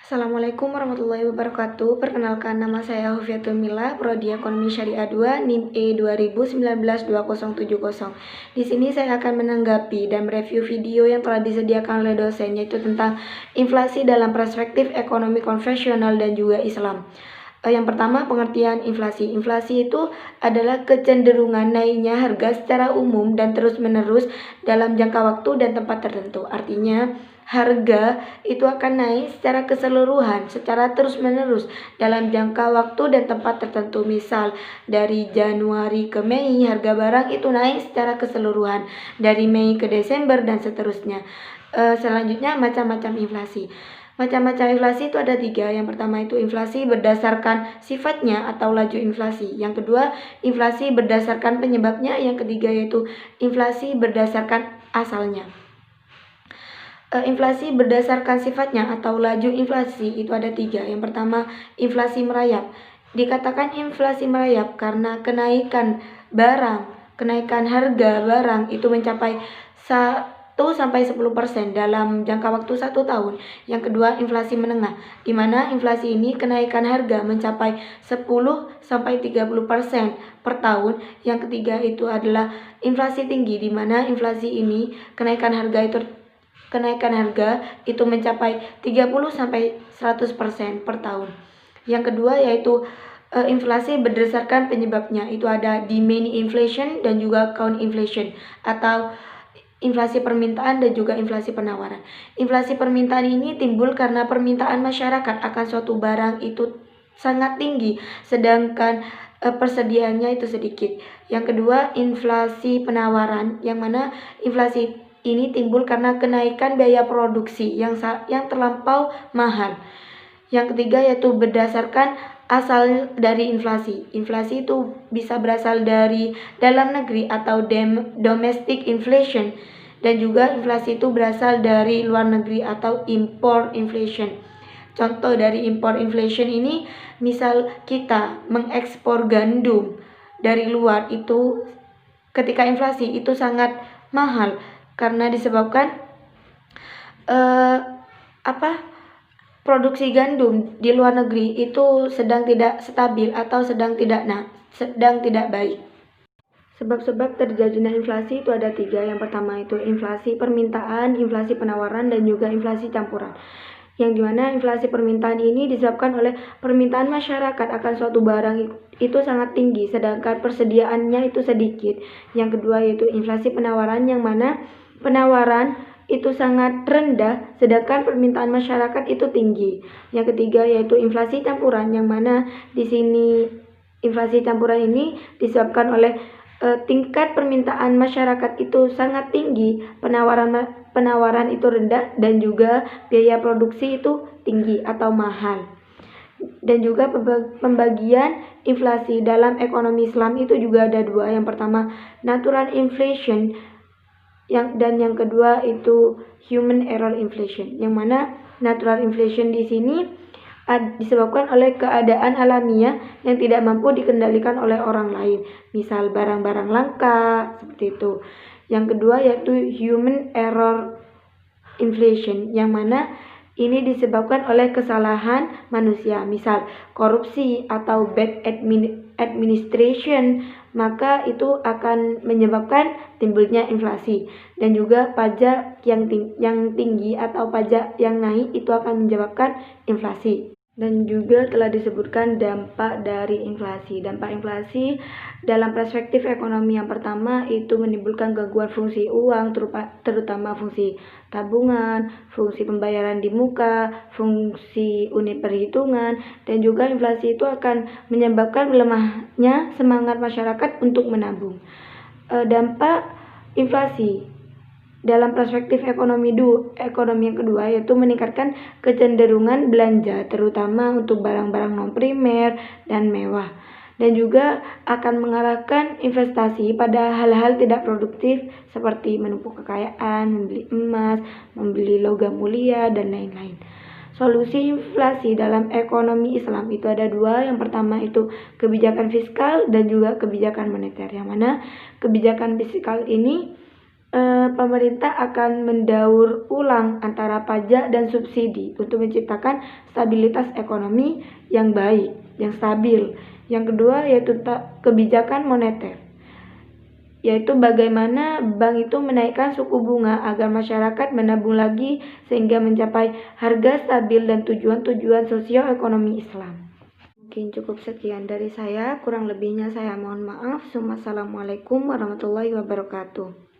Assalamualaikum warahmatullahi wabarakatuh. Perkenalkan, nama saya Hufiatul Mila, Prodi Ekonomi Syariah 2, NIM E 2019-2070. Di sini saya akan menanggapi dan mereview video yang telah disediakan oleh dosen, yaitu tentang inflasi dalam perspektif ekonomi konvensional dan juga Islam. Yang pertama, pengertian inflasi. Inflasi itu adalah kecenderungan naiknya harga secara umum dan terus-menerus dalam jangka waktu dan tempat tertentu. Artinya, harga itu akan naik secara keseluruhan, secara terus-menerus dalam jangka waktu dan tempat tertentu. Misal, dari Januari ke Mei, harga barang itu naik secara keseluruhan. Dari Mei ke Desember dan seterusnya. Selanjutnya, macam-macam inflasi. Macam-macam inflasi itu ada 3. Yang pertama itu inflasi berdasarkan sifatnya atau laju inflasi. Yang kedua, inflasi berdasarkan penyebabnya. Yang ketiga yaitu inflasi berdasarkan asalnya. Inflasi berdasarkan sifatnya atau laju inflasi itu ada 3. Yang pertama, inflasi merayap. Dikatakan inflasi merayap karena kenaikan harga barang itu mencapai 1-10% dalam jangka waktu 1 tahun. Yang kedua, inflasi menengah, di mana inflasi ini kenaikan harga mencapai 10-30% per tahun. Yang ketiga itu adalah inflasi tinggi, di mana inflasi ini kenaikan harga itu mencapai 30-100% per tahun. Yang kedua yaitu inflasi berdasarkan penyebabnya, itu ada demand inflation dan juga count inflation atau inflasi permintaan dan juga inflasi penawaran. Inflasi permintaan ini timbul karena permintaan masyarakat akan suatu barang itu sangat tinggi, sedangkan persediaannya itu sedikit. Yang kedua, inflasi penawaran, yang mana inflasi ini timbul karena kenaikan biaya produksi yang terlampau mahal. Yang ketiga yaitu berdasarkan asal dari inflasi. Inflasi itu bisa berasal dari dalam negeri atau domestic inflation, dan juga inflasi itu berasal dari luar negeri atau import inflation. Contoh dari import inflation ini, misal kita mengekspor gandum dari luar, itu ketika inflasi itu sangat mahal karena disebabkan produksi gandum di luar negeri itu sedang tidak stabil atau sedang tidak baik. Sebab-sebab terjadinya inflasi itu ada 3. Yang pertama itu inflasi permintaan, inflasi penawaran, dan juga inflasi campuran. Yang dimana inflasi permintaan ini disebabkan oleh permintaan masyarakat akan suatu barang itu sangat tinggi, sedangkan persediaannya itu sedikit. Yang kedua yaitu inflasi penawaran, yang mana penawaran itu sangat rendah, sedangkan permintaan masyarakat itu tinggi. Yang ketiga yaitu inflasi campuran, yang mana di sini inflasi campuran ini disebabkan oleh tingkat permintaan masyarakat itu sangat tinggi, penawaran itu rendah, dan juga biaya produksi itu tinggi atau mahal. Dan juga pembagian inflasi dalam ekonomi Islam itu juga ada 2. Yang pertama, natural inflation, dan yang kedua itu human error inflation, yang mana natural inflation di sini disebabkan oleh keadaan alamiah yang tidak mampu dikendalikan oleh orang lain, misal barang-barang langka seperti itu. Yang kedua yaitu human error inflation, yang mana ini disebabkan oleh kesalahan manusia, misal korupsi atau bad administration, maka itu akan menyebabkan timbulnya inflasi. Dan juga pajak yang tinggi atau pajak yang naik itu akan menyebabkan inflasi. Dan juga telah disebutkan dampak dari inflasi. Dampak inflasi dalam perspektif ekonomi, yang pertama itu menimbulkan gangguan fungsi uang, terutama fungsi tabungan, fungsi pembayaran di muka, fungsi unit perhitungan, dan juga inflasi itu akan menyebabkan melemahnya semangat masyarakat untuk menabung. Dampak inflasi dalam perspektif ekonomi yang kedua yaitu meningkatkan kecenderungan belanja, terutama untuk barang-barang non-primer dan mewah, dan juga akan mengarahkan investasi pada hal-hal tidak produktif seperti menumpuk kekayaan, membeli emas, membeli logam mulia, dan lain-lain. Solusi inflasi dalam ekonomi Islam itu ada 2. Yang pertama itu kebijakan fiskal dan juga kebijakan moneter, yang mana kebijakan fiskal ini pemerintah akan mendaur ulang antara pajak dan subsidi untuk menciptakan stabilitas ekonomi yang baik, yang stabil. Yang kedua yaitu kebijakan moneter, yaitu bagaimana bank itu menaikkan suku bunga agar masyarakat menabung lagi sehingga mencapai harga stabil dan tujuan-tujuan sosial ekonomi Islam. Mungkin cukup sekian dari saya, kurang lebihnya saya mohon maaf. Wassalamualaikum warahmatullahi wabarakatuh.